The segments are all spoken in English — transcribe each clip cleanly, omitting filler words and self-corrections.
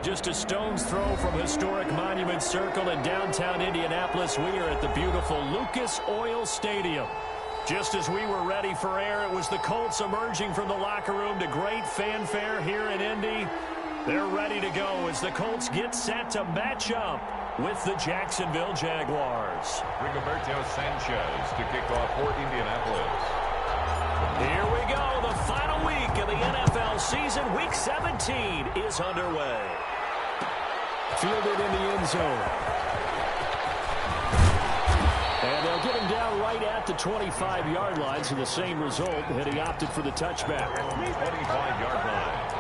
just a stone's throw from historic Monument Circle in downtown Indianapolis. We are at the beautiful Lucas Oil Stadium. Just as we were ready for air, it was the Colts emerging from the locker room to great fanfare here in Indy. They're ready to go as the Colts get set to match up with the Jacksonville Jaguars. Rigoberto Sanchez to kick off for Indianapolis. Here we go. The final week of the NFL season. Week 17 is underway. Fielded in the end zone. And they'll get him down right at the 25-yard line, so the same result, and he opted for the touchback. 25-yard line.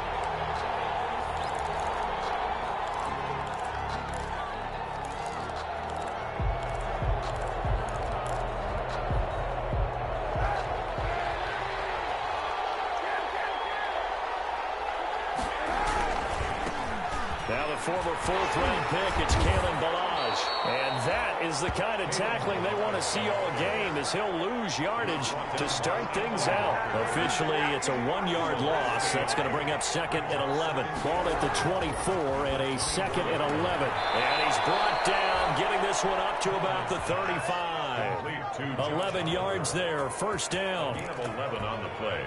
Former fourth-round pick, it's Kalen Ballage. And that is the kind of tackling they want to see all game, as he'll lose yardage to start things out. Officially, it's a 1-yard loss. That's going to bring up second and 11. Ball at the 24 and a second and 11. And he's brought down, getting this one up to about the 35. 11 yards there, first down. 11 on the play.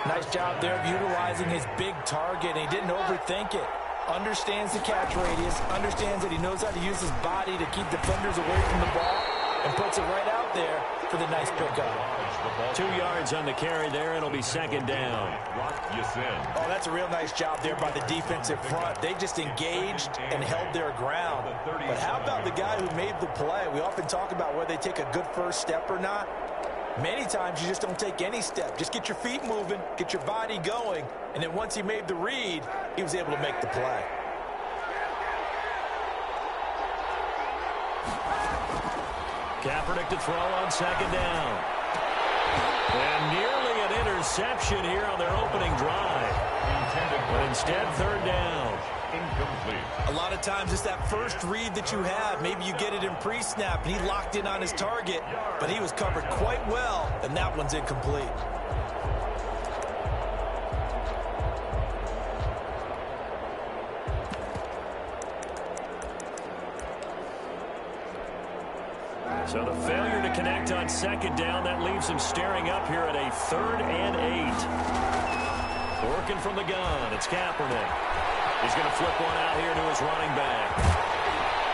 Nice job there of utilizing his big target, and he didn't overthink it. Understands the catch radius, understands that he knows how to use his body to keep defenders away from the ball, and puts it right out there for the nice pickup. 2 yards on the carry there. It'll be second down. Oh, that's a real nice job there by the defensive front. They just engaged and held their ground. But how about the guy who made the play? We often talk about whether they take a good first step or not. Many times you just don't take any step. Just get your feet moving, get your body going, and then once he made the read, he was able to make the play. Kaepernick to throw on second down. And nearly an interception here on their opening drive. But instead, third down. Incomplete. A lot of times it's that first read that you have. Maybe you get it in pre-snap, and he locked in on his target, but he was covered quite well, and that one's incomplete. So the failure to connect on second down, that leaves him staring up here at a 3rd and 8. Working from the gun, it's Kaepernick. He's going to flip one out here to his running back.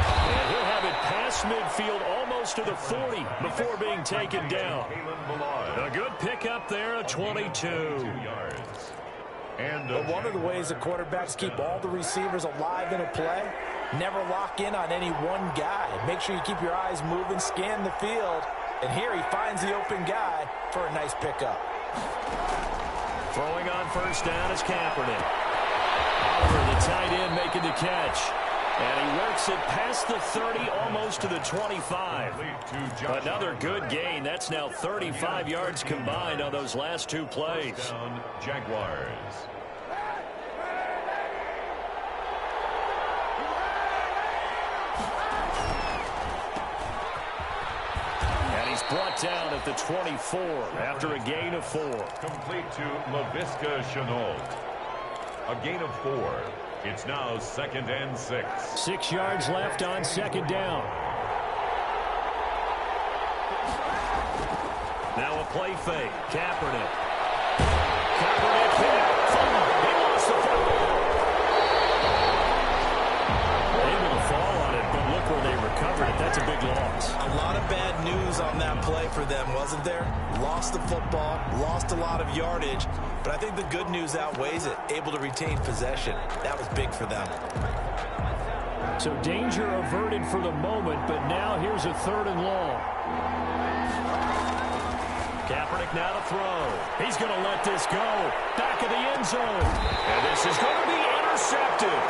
And he'll have it past midfield almost to the 40 before being taken down. A good pickup there, a 22. But one of the ways the quarterbacks keep all the receivers alive in a play, never lock in on any one guy. Make sure you keep your eyes moving, scan the field, and here he finds the open guy for a nice pickup. Throwing on first down is Kaepernick. Oliver, the tight end, making the catch. And he works it past the 30, almost to the 25. Another good gain. That's now 35 yards combined on those last 2 plays. Jaguars. And he's brought down at the 24 after a gain of 4. Complete to Laviska Shenault. A gain of 4. It's now 2nd and 6. 6 yards left on second down. Now a play fake. Kaepernick. Kaepernick hit. He lost the football. Able to fall on it, but look where they recovered it. That's a big loss. A lot of bad news on that play for them, wasn't there? Lost the football, lost a lot of yardage, but I think the good news outweighs it. Able to retain possession. That was big for them. So danger averted for the moment, but now here's a 3rd and long. Kaepernick now to throw. He's going to let this go. Back of the end zone. And this is going to be intercepted.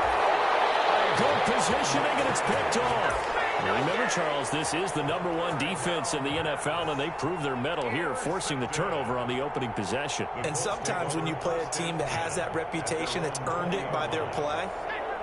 Good positioning, and it's picked off. Now remember, Charles, this is the #1 defense in the NFL, and they prove their mettle here, forcing the turnover on the opening possession. And sometimes when you play a team that has that reputation, it's earned it by their play,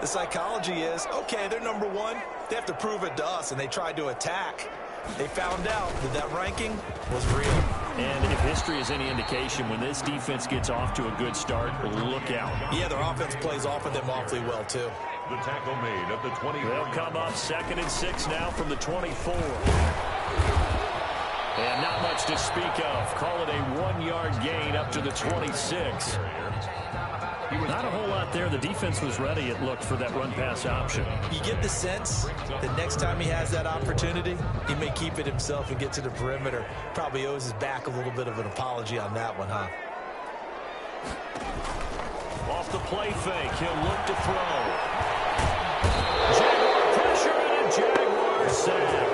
the psychology is, okay, they're #1. They have to prove it to us, and they tried to attack. They found out that that ranking was real. And if history is any indication, when this defense gets off to a good start, look out. Yeah, their offense plays off of them awfully well, too. The tackle made at the 20. They'll come up 2nd and 6 now from the 24. And not much to speak of. Call it a 1-yard gain up to the 26. Not a whole lot there. The defense was ready, it looked, for that run-pass option. You get the sense that next time he has that opportunity, he may keep it himself and get to the perimeter. Probably owes his back a little bit of an apology on that one, huh? Off the play fake, he'll look to throw. Jaguar pressure and a Jaguar sack.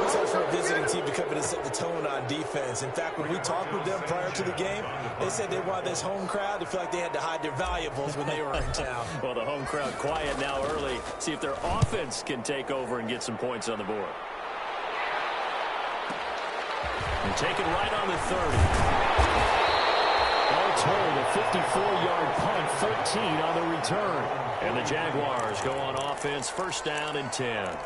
It's hard for a visiting team to come in and set the tone on defense. In fact, when we talked with them prior to the game, they said they wanted this home crowd to feel like they had to hide their valuables when they were in town. Well, the home crowd quiet now early. See if their offense can take over and get some points on the board. And take it right on the 30. All told, a 54-yard punt, 13 on the return. And the Jaguars go on offense, 1st down and 10.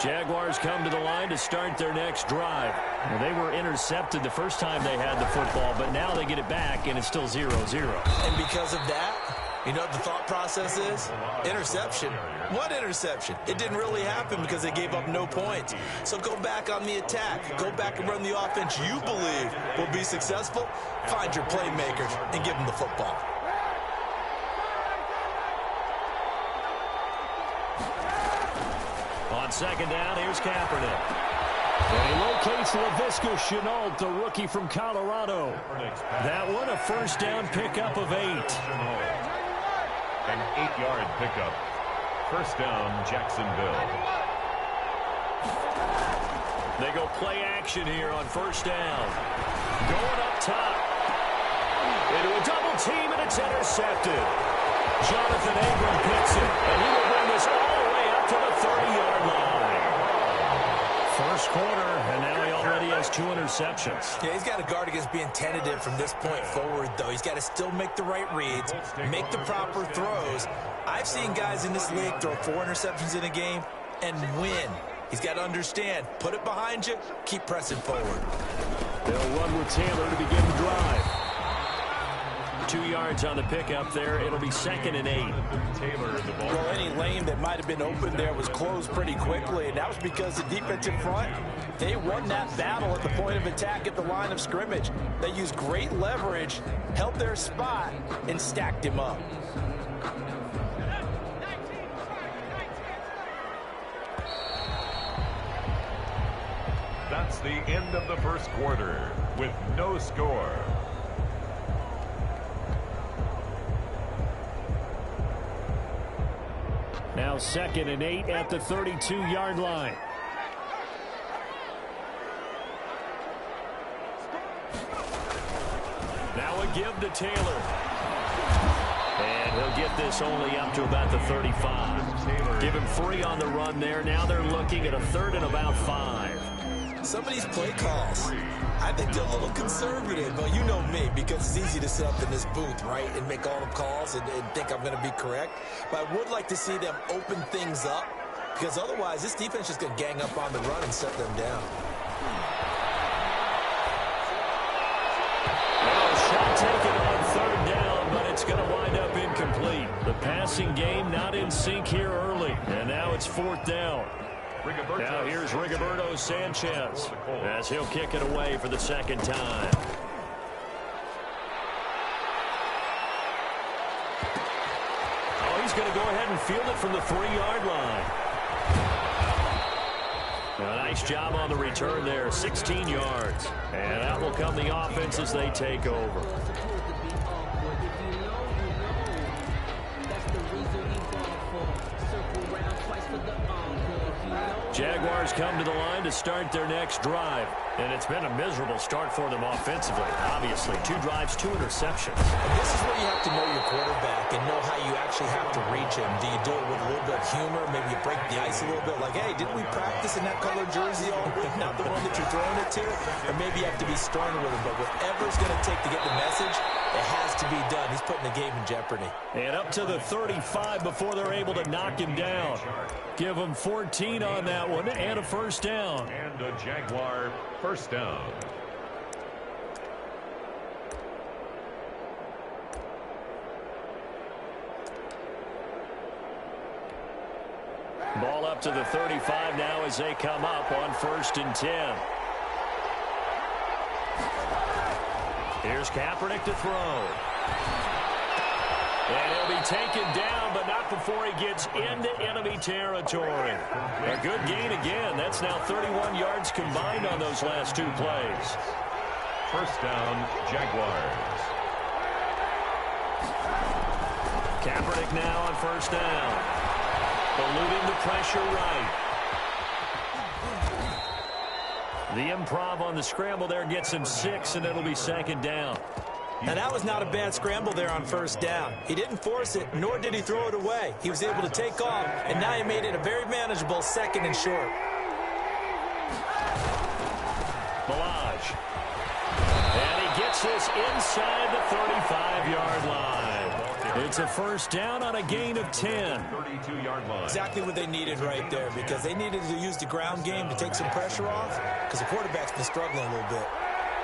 Jaguars come to the line to start their next drive. Well, they were intercepted the first time they had the football, but now they get it back, and it's still 0-0. And because of that, you know what the thought process is? Interception. What interception? It didn't really happen because they gave up no points. So go back on the attack. Go back and run the offense you believe will be successful. Find your playmakers and give them the football. On 2nd down, here's Kaepernick. And he locates LaVisca Chenault, the rookie from Colorado. That one, a 1st down pickup of 8. An 8-yard pickup. 1st down, Jacksonville. They go play action here on 1st down. Going up top. Into a double team, and it's intercepted. Jonathan Abram picks it, and he will bring this all the way up to the 30-yard line. First quarter, and now he already has 2 interceptions. Yeah, he's got to guard against being tentative from this point forward, though. He's got to still make the right reads, make the proper throws. I've seen guys in this league throw 4 interceptions in a game and win. He's got to understand, put it behind you, keep pressing forward. They'll run with Taylor to begin the drive. 2 yards on the pickup there. It'll be 2nd and 8. Taylor, the ball. Well, any lane that might have been open there was closed pretty quickly, and that was because the defensive front, they won that battle at the point of attack at the line of scrimmage. They used great leverage, held their spot, and stacked him up. That's the end of the first quarter with no score. Now 2nd and 8 at the 32-yard line. Now a give to Taylor. And he'll get this only up to about the 35. Give him 3 on the run there. Now they're looking at a 3rd and about 5. Some of these play calls, I think they're a little conservative, but you know me, because it's easy to sit up in this booth, right, and make all the calls and think I'm going to be correct. But I would like to see them open things up, because otherwise this defense is going to gang up on the run and shut them down. Well, shot taken on 3rd down, but it's going to wind up incomplete. The passing game not in sync here early, and now it's 4th down. Now here's Rigoberto Sanchez as he'll kick it away for the 2nd time. Oh, he's going to go ahead and field it from the 3-yard line. A nice job on the return there, 16 yards. And that will come the offense as they take over. Jaguars come to the line to start their next drive. And it's been a miserable start for them offensively, obviously. 2 drives, 2 interceptions. And this is where you have to know your quarterback and know how you actually have to reach him. Do you do it with a little bit of humor? Maybe you break the ice a little bit, like, hey, didn't we practice in that color jersey all week? Not the one that you're throwing it to? Or maybe you have to be stern with him. But whatever it's going to take to get the message, it has to be done. He's putting the game in jeopardy. And up to the 35 before they're able to knock him down. Give him 14 on that one and a 1st down. And a Jaguar 1st down. Ball up to the 35 now as they come up on 1st and 10. Here's Kaepernick to throw. And he'll be taken down, but not before he gets into enemy territory. A good gain again. That's now 31 yards combined on those last 2 plays. 1st down, Jaguars. Kaepernick now on 1st down. Eluding the pressure right. The improv on the scramble there gets him 6, and it'll be 2nd down. And that was not a bad scramble there on 1st down. He didn't force it, nor did he throw it away. He was able to take off, and now he made it a very manageable 2nd and short. Balaj. And he gets this inside the 35-yard line. It's a 1st down on a gain of 10. 32-yard line. Exactly what they needed right there, because they needed to use the ground game to take some pressure off, because the quarterback's been struggling a little bit.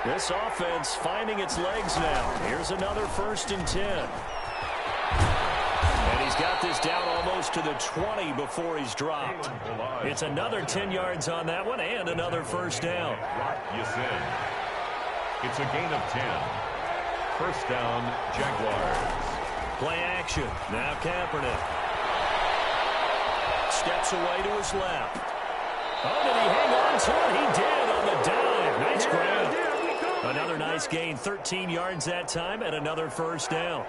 This offense finding its legs now. Here's another 1st and 10. And he's got this down almost to the 20 before he's dropped. It's another 10 yards on that one and another 1st down. It's a gain of 10. 1st down, Jaguars. Play action. Now Kaepernick. Steps away to his left. Oh, did he hang on to it? He did on the dive. Nice grab. Another nice gain. 13 yards that time and another 1st down.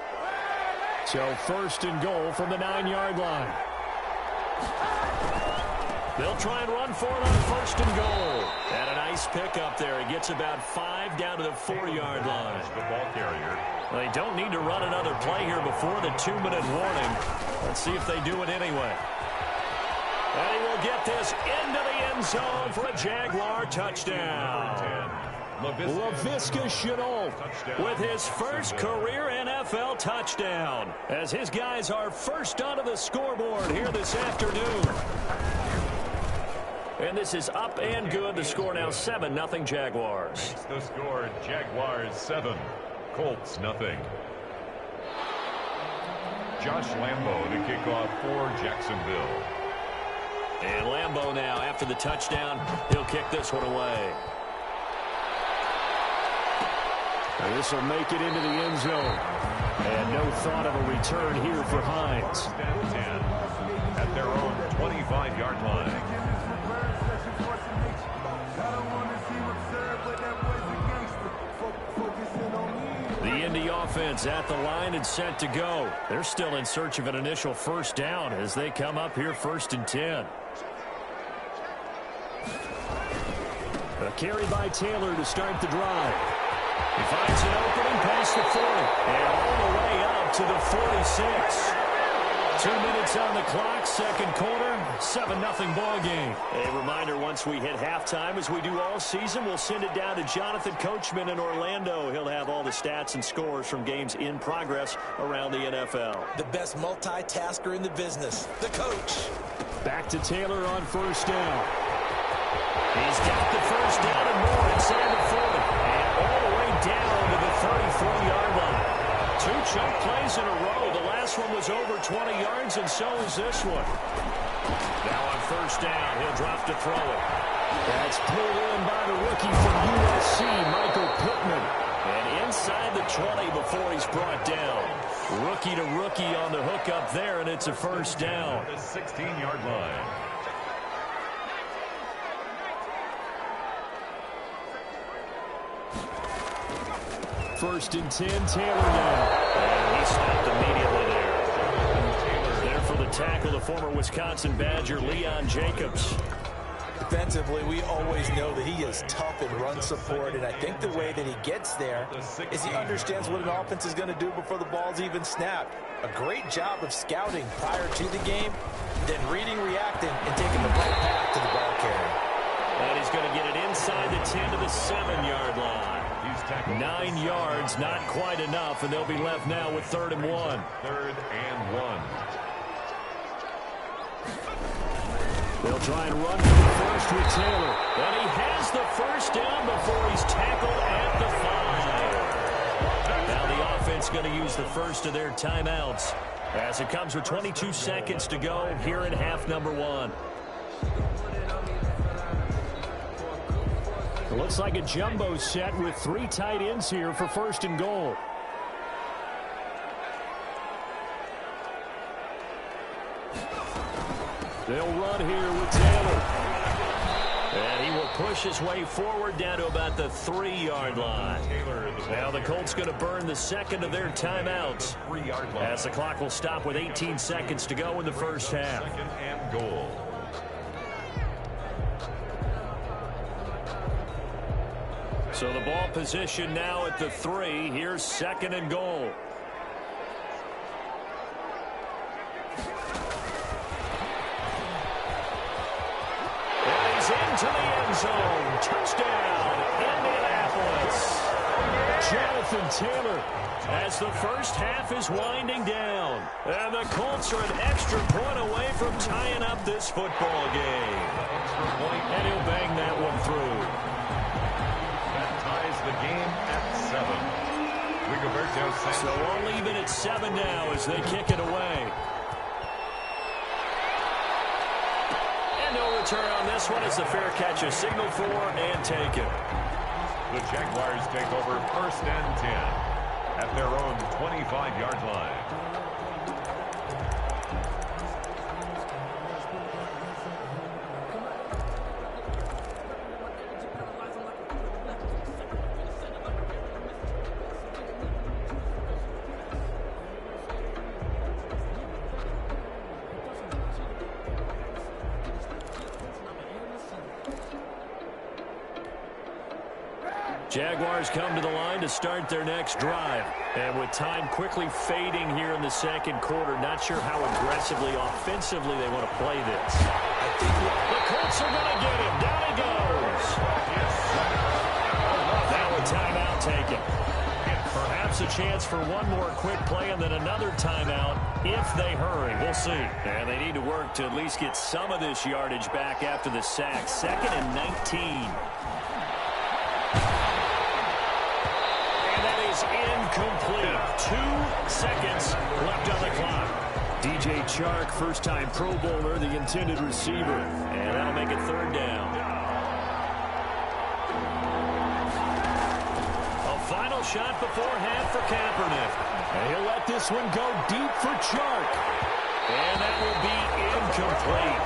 So 1st and goal from the 9-yard line. They'll try and run for it on 1st and goal. And a nice pickup there. He gets about 5 down to the 4-yard line. The ball carrier. They don't need to run another play here before the 2-minute warning. Let's see if they do it anyway. And he will get this into the end zone for a Jaguar touchdown. Laviska Shenault with his first career NFL touchdown, as his guys are first onto the scoreboard here this afternoon. And this is up and good. The score now 7-0 Jaguars. The score, Jaguars 7, Colts 0. Josh Lambo to kick off for Jacksonville. And Lambo now, after the touchdown, he'll kick this one away. And this will make it into the end zone. And no thought of a return here for Hines. 10 at their own 25-yard line. The Indy offense at the line and set to go. They're still in search of an initial 1st down as they come up here 1st and 10. A carry by Taylor to start the drive. He finds an opening past the 40 and all the way up to the 46. 2 minutes on the clock, 2nd quarter, 7-0 ball game. A reminder, once we hit halftime, as we do all season, we'll send it down to Jonathan Coachman in Orlando. He'll have all the stats and scores from games in progress around the NFL. The best multitasker in the business, the coach. Back to Taylor on 1st down. He's got the 1st down and more inside the 40. And all the way down to the 34-yard line. 2 chunk plays in a row. The last one was over 20 yards, and so is this one. Now on 1st down, he'll drop to throw it. That's pulled in by the rookie from USC, Michael Pittman. And inside the 20 before he's brought down. Rookie to rookie on the hook up there, and it's a 1st down. The 16-yard line. First and 10, Taylor now. And he stopped immediately there. Taylor there for the tackle, the former Wisconsin Badger, Leon Jacobs. Defensively, we always know that he is tough in run support, and I think the way that he gets there is he understands what an offense is going to do before the ball's even snapped. A great job of scouting prior to the game, then reading, reacting, and taking the right path to the ball carrier. And he's going to get it inside the 10 to the 7-yard line. 9 yards, not quite enough, and they'll be left now with 3rd and 1. 3rd and 1. They'll try and run for the first with Taylor. And he has the 1st down before he's tackled at the 5. Now the offense going to use the first of their timeouts. as it comes with 22 seconds to go here in half number one. It looks like a jumbo set with 3 tight ends here for first and goal. They'll run here with Taylor. And he will push his way forward down to about the 3-yard line. Now the Colts going to burn the second of their timeouts as the clock will stop with 18 seconds to go in the first half. Second and goal. So the ball position now at the 3. Here's second and goal. Into the end zone. Touchdown, Indianapolis. Jonathan Taylor as the first half is winding down. And the Colts are an extra point away from tying up this football game. And he'll bang that one through. That ties the game at 7. Rigoberto Sanchez. So we'll leave it at 7 now as they kick it away. Return on this one as the fair catch is signaled for and taken. The Jaguars take over first and 10 at their own 25-yard line. Jaguars come to the line to start their next drive. And with time quickly fading here in the second quarter, not sure how aggressively, offensively they want to play this. The Colts are going to get him. Down he goes. Now a timeout taken. Perhaps a chance for one more quick play and then another timeout if they hurry. We'll see. And they need to work to at least get some of this yardage back after the sack. Second and 19. Incomplete. 2 seconds left on the clock. DJ Chark, first-time Pro Bowler, the intended receiver. And that'll make it third down. A final shot before half for Kaepernick. And he'll let this one go deep for Chark. And that will be incomplete.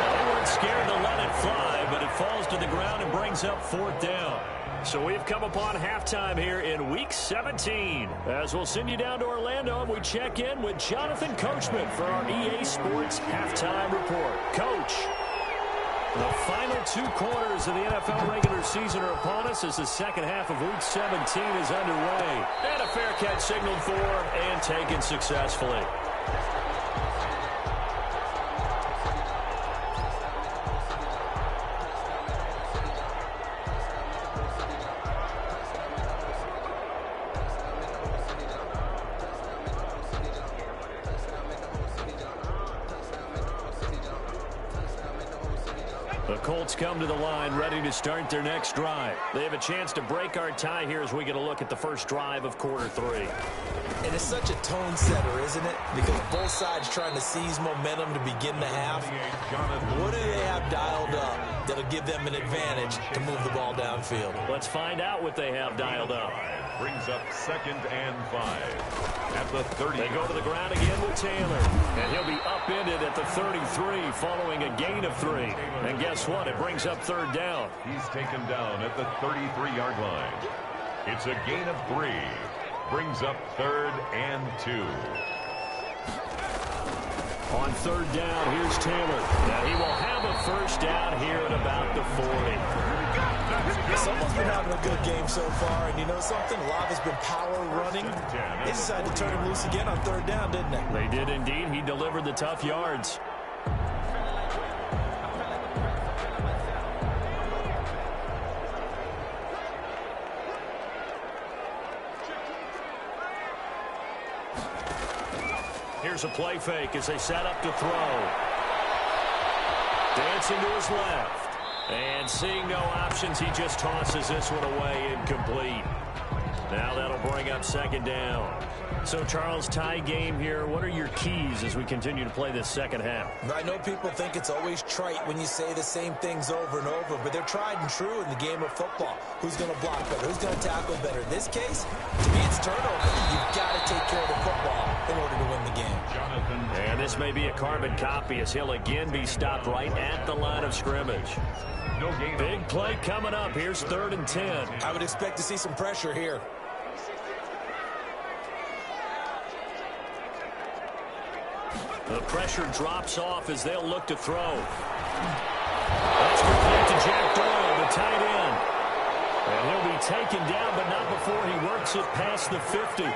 Well, they weren't scared to let it fly, but it falls to the ground and brings up fourth down. So we've come upon halftime here in Week 17. As we'll send you down to Orlando, and we check in with Jonathan Coachman for our EA Sports Halftime Report. Coach, the final 2 quarters of the NFL regular season are upon us as the second half of Week 17 is underway. And a fair catch signaled for and taken successfully. The Colts come to the line ready to start their next drive. They have a chance to break our tie here as we get a look at the first drive of quarter 3. And it's such a tone setter, isn't it? Because both sides trying to seize momentum to begin the half. What do they have dialed up that'll give them an advantage to move the ball downfield? Let's find out what they have dialed up. Brings up second and 5 at the 30. They go to the ground again with Taylor. And he'll be upended at the 33 following a gain of 3. And guess what? It brings up third down. He's taken down at the 33-yard line. It's a gain of 3. Brings up third and 2. On third down, here's Taylor. Now he will have a first down here at about the 40. Someone's been having a good game so far, and you know something? A lot has been power running. They decided to turn him loose again on third down, didn't they? They did indeed. He delivered the tough yards. Here's a play fake as they set up to throw. Dancing to his left. And seeing no options, he just tosses this one away incomplete. Now that'll bring up second down. So, Charles, tie game here. What are your keys as we continue to play this second half? I know people think it's always trite when you say the same things over and over, but they're tried and true in the game of football. Who's going to block better? Who's going to tackle better? In this case, to me, it's turnover. You've got to take care of the football in order to win the game. And this may be a carbon copy as he'll again be stopped right at the line of scrimmage. Big play coming up. Here's 3rd and 10. I would expect to see some pressure here. The pressure drops off as they'll look to throw. That's complete to Jack Doyle, the tight end. And he'll be taken down, but not before he works it past the 50.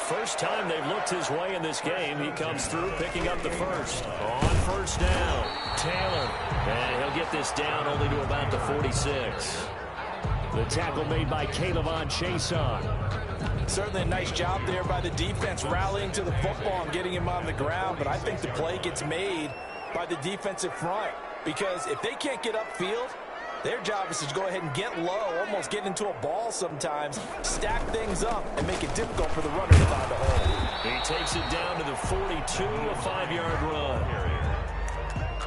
First time they've looked his way in this game. He comes through picking up the first. On first down, Taylor. And he'll get this down only to about the 46. The tackle made by Caleb Chason. Certainly a nice job there by the defense rallying to the football and getting him on the ground, but I think the play gets made by the defensive front because if they can't get upfield, their job is to go ahead and get low, almost get into a ball sometimes, stack things up, and make it difficult for the runner to find a hole. He takes it down to the 42, a 5-yard run.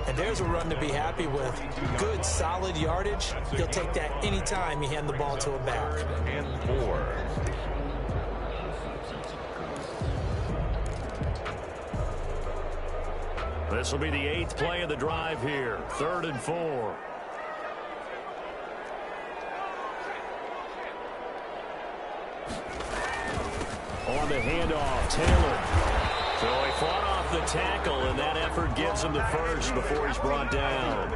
And there's a run to be happy with. Good, solid yardage. He'll take that anytime you hand the ball to a back. And 4. This will be the 8th play of the drive here. 3rd and 4. On the handoff, Taylor. So he fought off the tackle, and that effort gives him the first before he's brought down.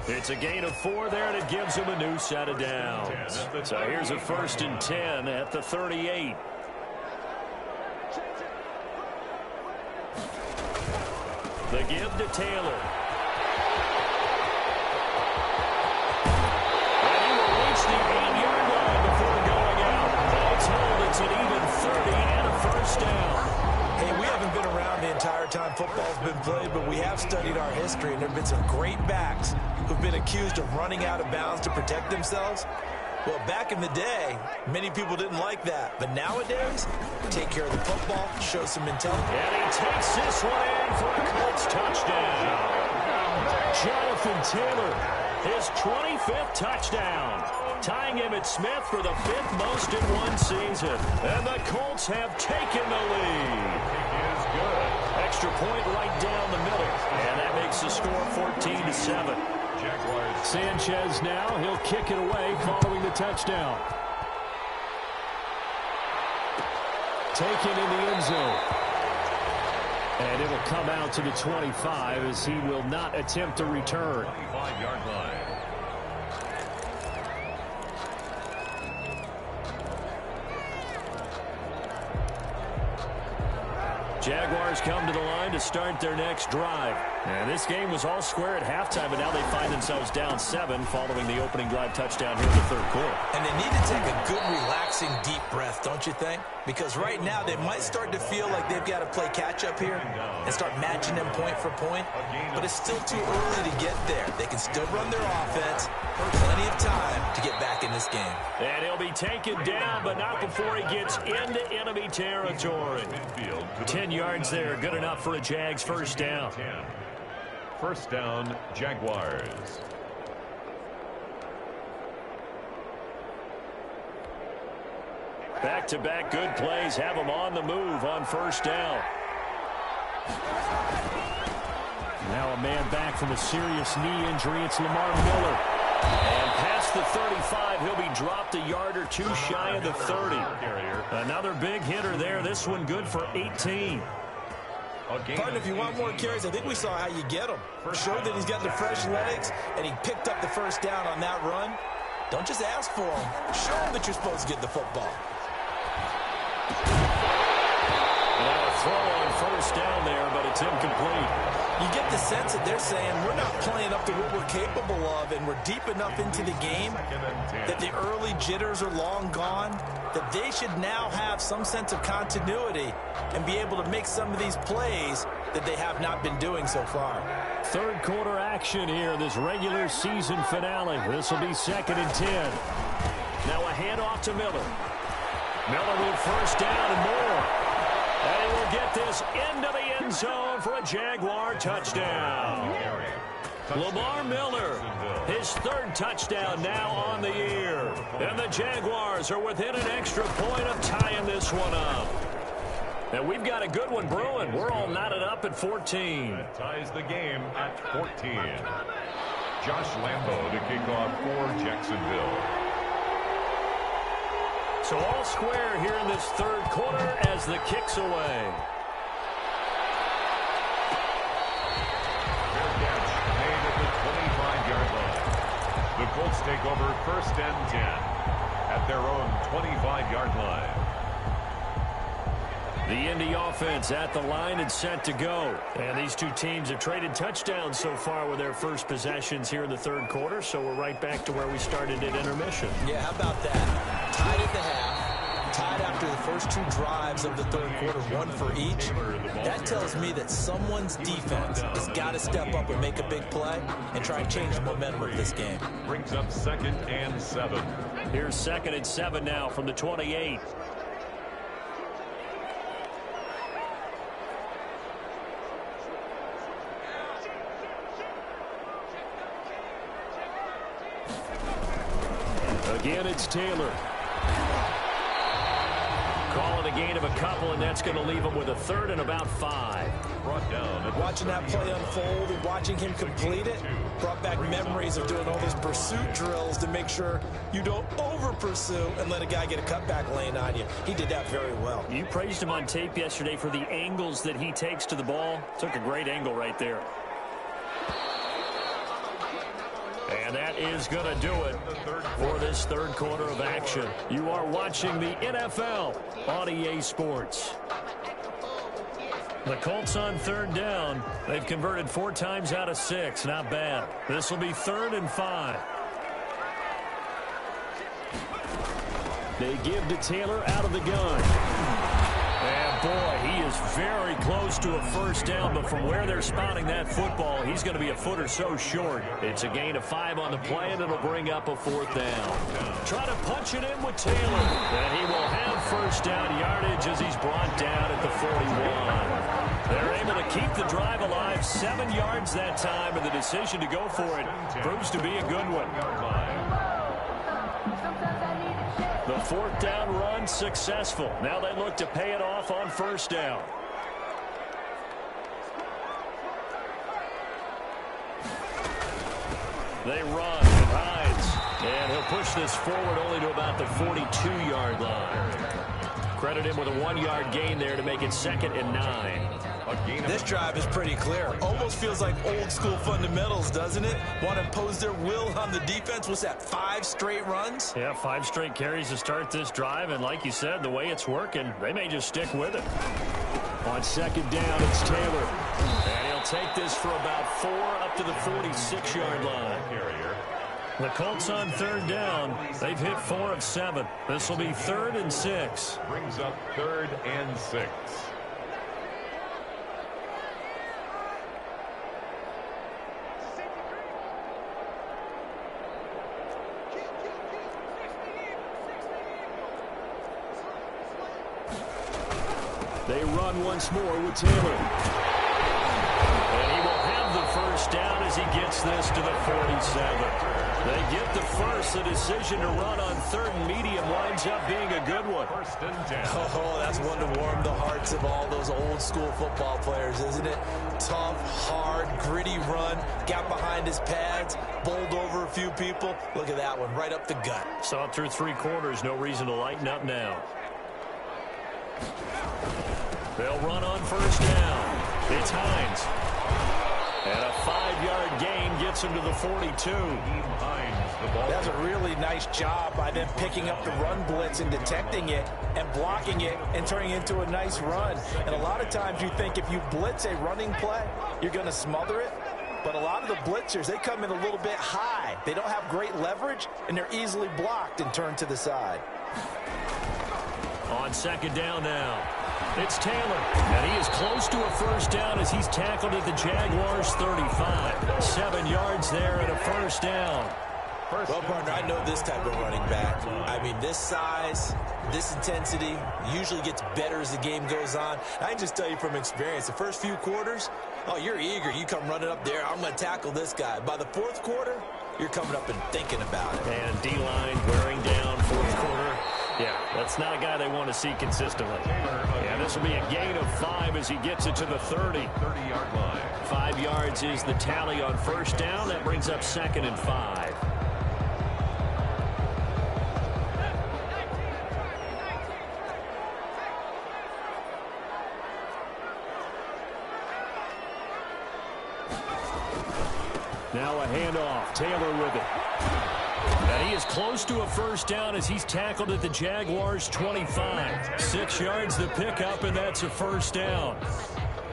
It's a gain of 4 there, and it gives him a new set of downs. So here's a 1st and 10 at the 38. The give to Taylor. And he will reach the 8-yard line before going out. All told, it's an even 30 and a first down. Hey, we haven't been around the entire time football's been played, but we have studied our history, and there have been some great backs who've been accused of running out of bounds to protect themselves. Well, back in the day, many people didn't like that. But nowadays, take care of the football, show some intelligence. And he takes this one in for a Colts touchdown. Jonathan Taylor, his 25th touchdown, tying him at Smith for the 5th most in one season. And the Colts have taken the lead. Is good. Extra point right down the middle. And that makes the score 14-7. Jaguars. Sanchez now, he'll kick it away following the touchdown. Taken in the end zone. And it will come out to the 25 as he will not attempt a return. 25-yard line. Jaguars come to the line to start their next drive. And this game was all square at halftime, but now they find themselves down 7 following the opening drive touchdown here in the 3rd quarter. And they need to take a good, relaxing, deep breath, don't you think? Because right now they might start to feel like they've got to play catch-up here and start matching them point for point. But it's still too early to get there. They can still run their offense. Plenty of time to get back in this game. And he'll be taken down, but not before he gets into enemy territory. 10 yards there, good enough for a Jags first down. First down, Jaguars. Back-to-back good plays have them on the move on first down. Now a man back from a serious knee injury. It's Lamar Miller. And past the 35, he'll be dropped a yard or 2 shy of the 30. Another big hitter there. This one good for 18. Pardon, if you want more carries, I think we saw how you get them. Showed that he's got the fresh legs, and he picked up the first down on that run. Don't just ask for them. Show them that you're supposed to get the football. Now a throw on first down there, but it's incomplete. You get the sense that they're saying we're not playing up to what we're capable of, and we're deep enough into the game that the early jitters are long gone, that they should now have some sense of continuity and be able to make some of these plays that they have not been doing so far. 3rd quarter action here, this regular season finale. This will be 2nd and 10. Now a handoff to Miller. Miller with first down and more. And he will get this into the end zone for a Jaguar touchdown. Lamar Miller, his third touchdown now on the year. And the Jaguars are within an extra point of tying this one up. And we've got a good one brewing. We're all knotted up at 14. That ties the game at 14. Josh Lambo to kick off for Jacksonville. So all square here in this third quarter as the kick's away. Fair catch made at the 25-yard line. The Colts take over first and 10 at their own 25-yard line. The Indy offense at the line and set to go. And these two teams have traded touchdowns so far with their first possessions here in the third quarter, so we're right back to where we started at intermission. Yeah, how about that? Tied at the half, tied after the first two drives of the third quarter, one for each. That tells me that someone's defense has got to step up and make a big play and try and change the momentum of this game. Brings up 2nd and 7. Here's 2nd and 7 now from the 28. Again, it's Taylor. Calling a gain of a couple, and that's going to leave him with a third and about 5. Brought down. Watching that play unfold and watching him complete it brought back memories of doing all those pursuit drills to make sure you don't over-pursue and let a guy get a cutback lane on you. He did that very well. You praised him on tape yesterday for the angles that he takes to the ball. Took a great angle right there. And that is going to do it for this third quarter of action. You are watching the NFL on EA Sports. The Colts on third down. They've converted 4 times out of 6. Not bad. This will be 3rd and 5. They give to Taylor out of the gun. And boy, he is very close to a first down, but from where they're spotting that football, he's going to be a foot or so short. It's a gain of 5 on the play, and it'll bring up a 4th down. Try to punch it in with Taylor, and he will have first down yardage as he's brought down at the 41. They're able to keep the drive alive, 7 yards that time, and the decision to go for it proves to be a good one. The 4th down run successful. Now they look to pay it off on first down. They run with Hines. And he'll push this forward only to about the 42-yard line. Credit him with a 1-yard gain there to make it 2nd and 9. This drive is pretty clear. Almost feels like old school fundamentals, doesn't it? Want to impose their will on the defense. What's that, 5 straight runs? Yeah, 5 straight carries to start this drive. And like you said, the way it's working, they may just stick with it. On 2nd down, it's Taylor. And he'll take this for about 4 up to the 46-yard line. The Colts on 3rd down. They've hit 4 of 7. This will be 3rd and 6. Brings up 3rd and 6. They run once more with Taylor. And he will have the first down as he gets this to the 47. They get the first. The decision to run on 3rd and medium winds up being a good one. Oh, that's one to warm the hearts of all those old school football players, isn't it? Tough, hard, gritty run. Got behind his pads, bowled over a few people. Look at that one, right up the gut. Saw it through 3 quarters. No reason to lighten up now. They'll run on first down. It's Hines. And a 5-yard gain gets him to the 42. That's a really nice job by them picking up the run blitz and detecting it and blocking it and turning it into a nice run. And a lot of times you think if you blitz a running play, you're going to smother it. But a lot of the blitzers, they come in a little bit high. They don't have great leverage, and they're easily blocked and turned to the side. On 2nd down now. It's Taylor, and he is close to a first down as he's tackled at the Jaguars' 35. 7 yards there and a first down. Well, partner, I know this type of running back. I mean, this size, this intensity usually gets better as the game goes on. I can just tell you from experience, the first few quarters, oh, you're eager. You come running up there, I'm going to tackle this guy. By the fourth quarter, you're coming up and thinking about it. And D-line wearing down fourth quarter. Yeah, that's not a guy they want to see consistently. Yeah, this will be a gain of 5 as he gets it to the 30-yard line. 5 yards is the tally on first down. That brings up 2nd and 5. Now a handoff. Taylor with it. And he is close to a first down as he's tackled at the Jaguars' 25. 6 yards the pickup, and that's a first down.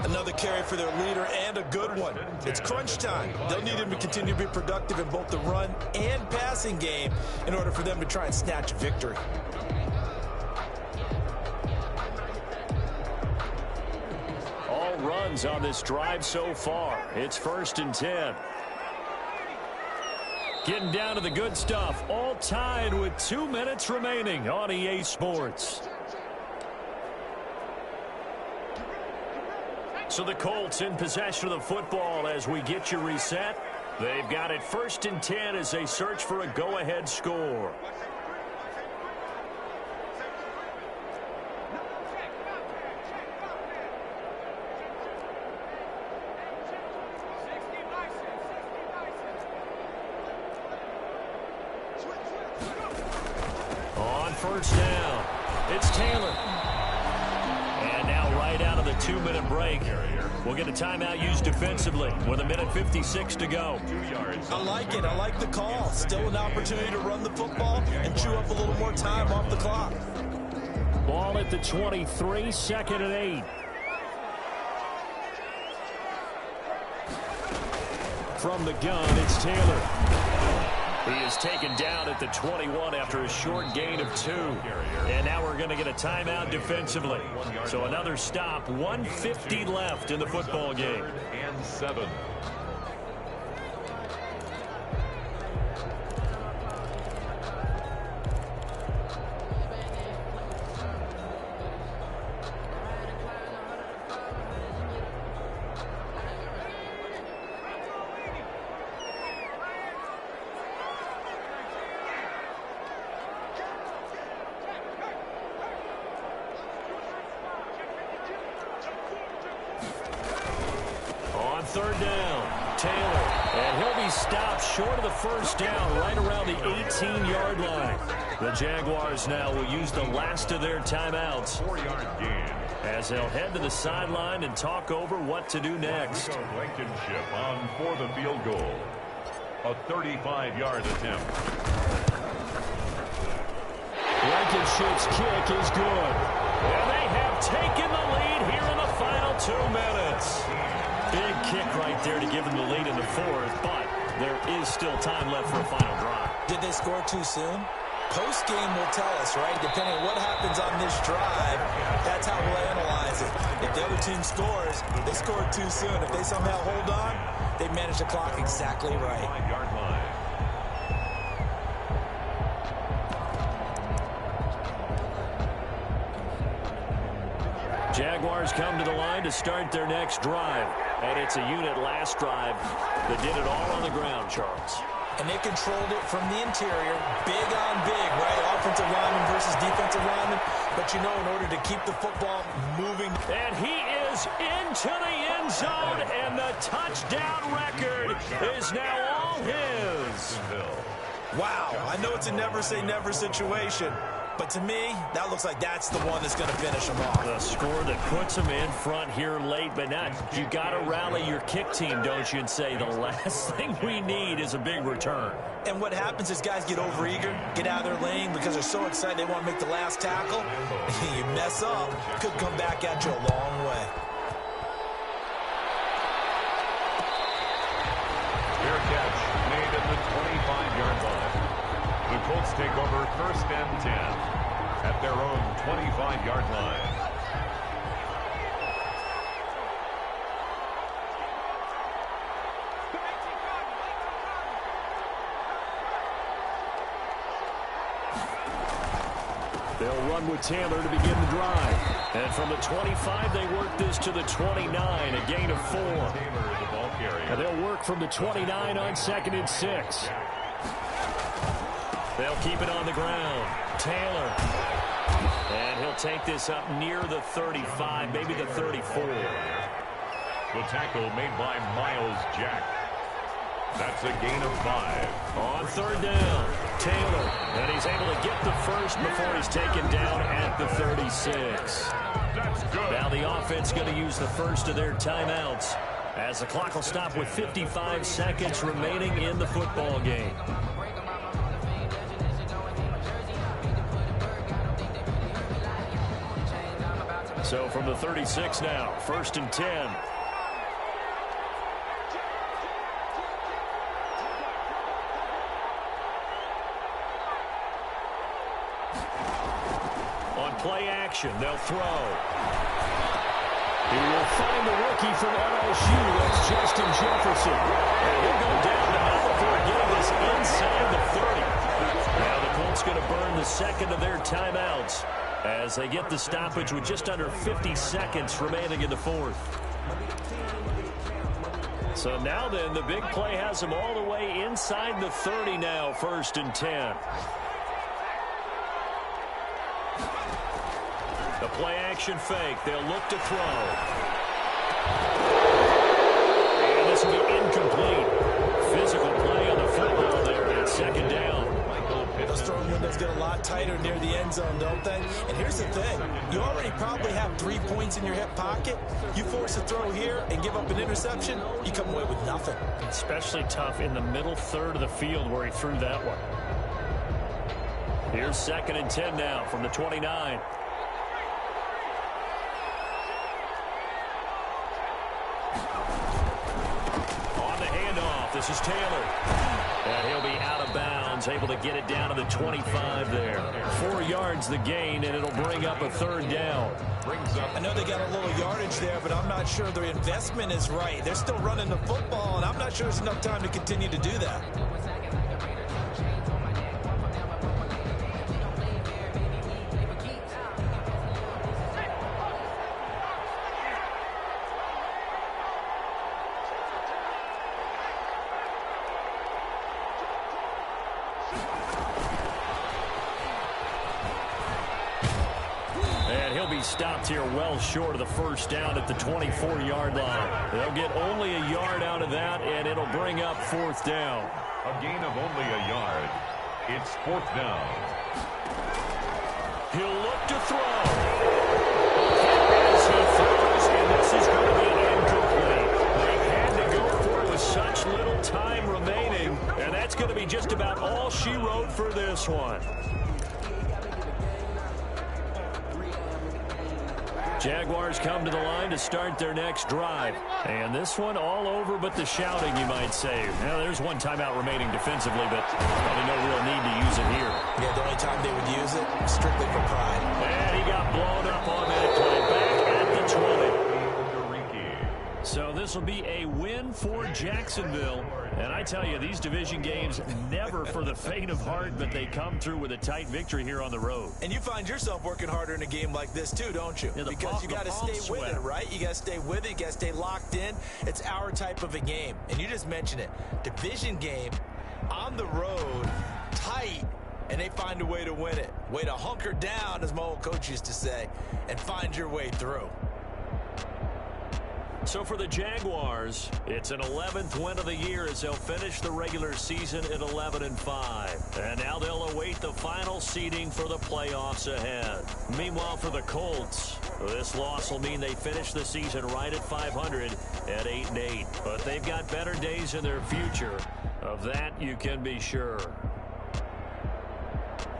Another carry for their leader and a good one. It's crunch time. They'll need him to continue to be productive in both the run and passing game in order for them to try and snatch a victory. All runs on this drive so far. It's 1st and 10. Getting down to the good stuff. All tied with 2 minutes remaining on EA Sports. So the Colts in possession of the football as we get you reset. They've got it 1st and 10 as they search for a go-ahead score. First down. It's Taylor. And now right out of the 2-minute break, we'll get a timeout used defensively with 1:56 to go. I like it. I like the call. Still an opportunity to run the football and chew up a little more time off the clock. Ball at the 23, 2nd and 8. From the gun, it's Taylor. He is taken down at the 21 after a short gain of 2. And now we're going to get a timeout defensively. So another stop, 1:50 left in the football game. And 7. Third down, Taylor, and he'll be stopped short of the first down right around the 18-yard line. The Jaguars now will use the last of their timeouts 4-yard gain as they'll head to the sideline and talk over what to do next. Blankenship on for the field goal. A 35-yard attempt. Blankenship's kick is good. And they have taken the lead here in the final 2 minutes. Big kick right there to give them the lead in the 4th, but there is still time left for a final drive. Did they score too soon? Post-game will tell us, right? Depending on what happens on this drive, that's how we'll analyze it. If the other team scores, they scored too soon. If they somehow hold on, they manage the clock exactly right. 5-yard line. Jaguars come to the line to start their next drive. And it's a unit last drive that did it all on the ground, Charles. And they controlled it from the interior, big on big, right? Offensive lineman versus defensive lineman. But, you know, in order to keep the football moving. And he is into the end zone, and the touchdown record is now all his. Wow, I know it's a never-say-never situation. But to me, that looks like that's the one that's going to finish them off. The score that puts them in front here late, but not. You got to rally your kick team, don't you, and say the last thing we need is a big return. And what happens is guys get overeager, get out of their lane because they're so excited they want to make the last tackle. You mess up, could come back at you a long way. Fair catch made at the 25-yard line. The Colts take over 1st and 10 at their own 25-yard line. They'll run with Taylor to begin the drive. And from the 25, they work this to the 29, a gain of 4. And they'll work from the 29 on 2nd and 6. They'll keep it on the ground. Taylor. And he'll take this up near the 35, maybe the 34. The tackle made by Miles Jack. That's a gain of 5. On 3rd down, Taylor. And he's able to get the first before he's taken down at the 36. That's good. Now the offense going to use the first of their timeouts as the clock will stop with 55 seconds remaining in the football game. So from the 36 now, 1st and 10. Play action. They'll throw. He will find the rookie from LSU. That's Justin Jefferson. And he'll go down the middle before getting this inside the 30. Now the Colts going to burn the second of their timeouts as they get the stoppage with just under 50 seconds remaining in the 4th. So now then, the big play has them all the way inside the 30 now, 1st and 10. The play-action fake. They'll look to throw. And this will be incomplete. Physical play on the football there at 2nd down. Those throwing windows get a lot tighter near the end zone, don't they? And here's the thing. You already probably have 3 points in your hip pocket. You force a throw here and give up an interception, you come away with nothing. Especially tough in the middle 3rd of the field where he threw that one. Here's 2nd and 10 now from the 29. This is Taylor. And he'll be out of bounds, able to get it down to the 25 there. 4 yards the gain, and it'll bring up a 3rd down. I know they got a little yardage there, but I'm not sure their investment is right. They're still running the football, and I'm not sure there's enough time to continue to do that. Stopped here well short of the 1st down at the 24-yard line. They'll get only a yard out of that, and it'll bring up 4th down. A gain of only a yard. It's 4th down. He'll look to throw. As he throws, and this is going to be incomplete. They had to go for it with such little time remaining, and that's going to be just about all she wrote for this one. Jaguars come to the line to start their next drive. And this one all over but the shouting, you might say. Now, there's one timeout remaining defensively, but probably no real need to use it here. Yeah, the only time they would use it, strictly for pride. And he got blown up on that play. Back at the 20. So this will be a win for Jacksonville. And I tell you, these division games never for the faint of heart, but they come through with a tight victory here on the road. And you find yourself working harder in a game like this too, don't you? Yeah, because you got to stay with it, right? You got to stay with it. You got to stay locked in. It's our type of a game. And you just mentioned it. Division game, on the road, tight, and they find a way to win it. Way to hunker down, as my old coach used to say, and find your way through. So for the Jaguars, it's an 11th win of the year as they'll finish the regular season at 11-5. And now they'll await the final seeding for the playoffs ahead. Meanwhile, for the Colts, this loss will mean they finish the season right at 500 at 8-8. But they've got better days in their future. Of that, you can be sure.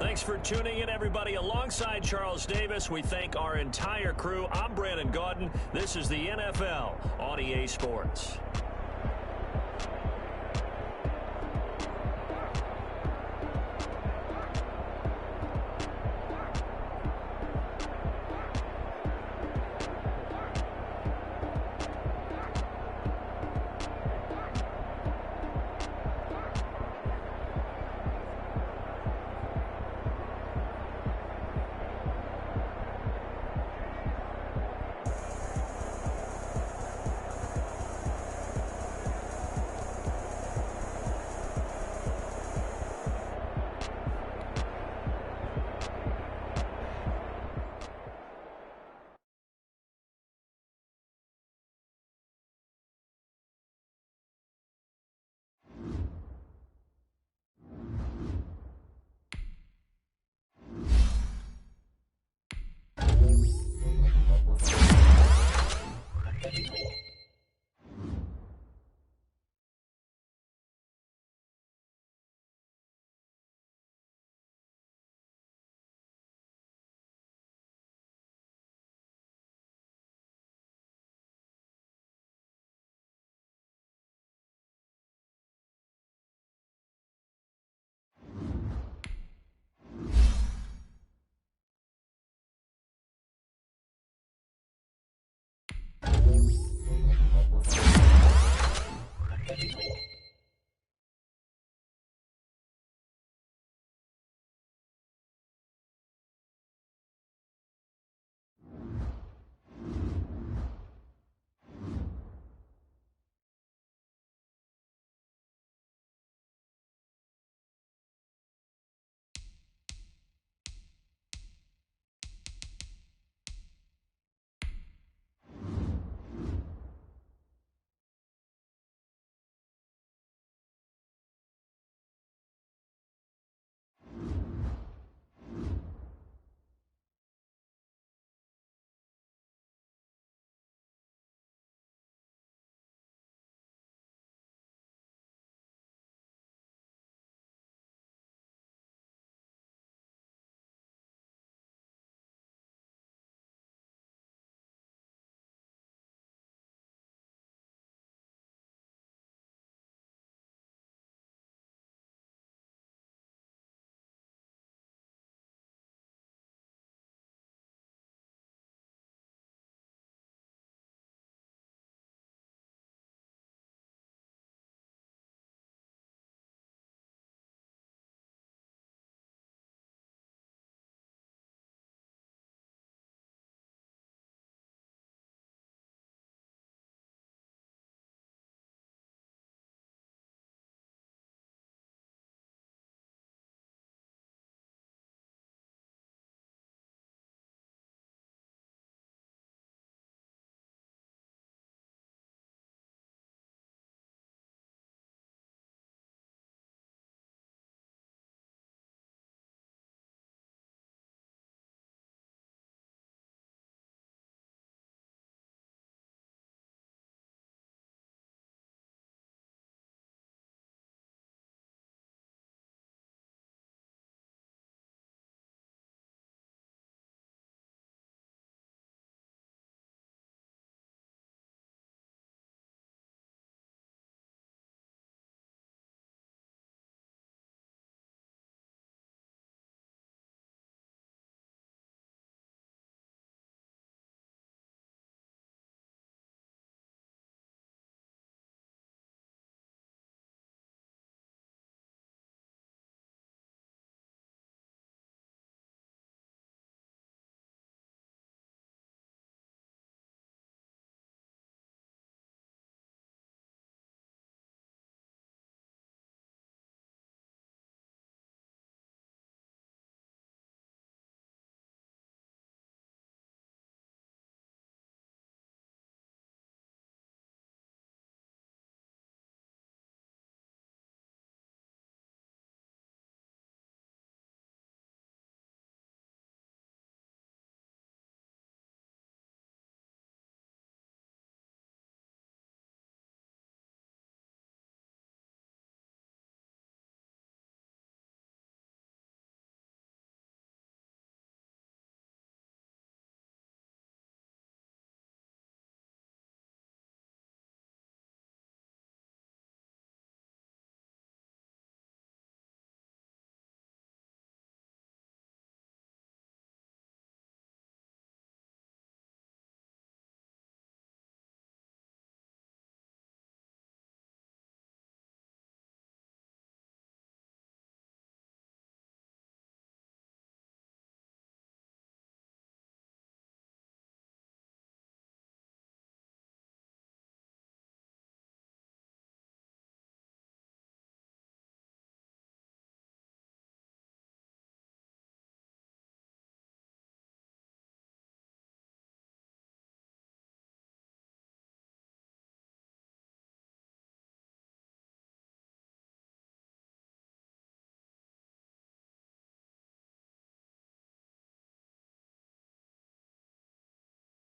Thanks for tuning in, everybody. Alongside Charles Davis, we thank our entire crew. I'm Brandon Gaudin. This is the NFL on EA Sports.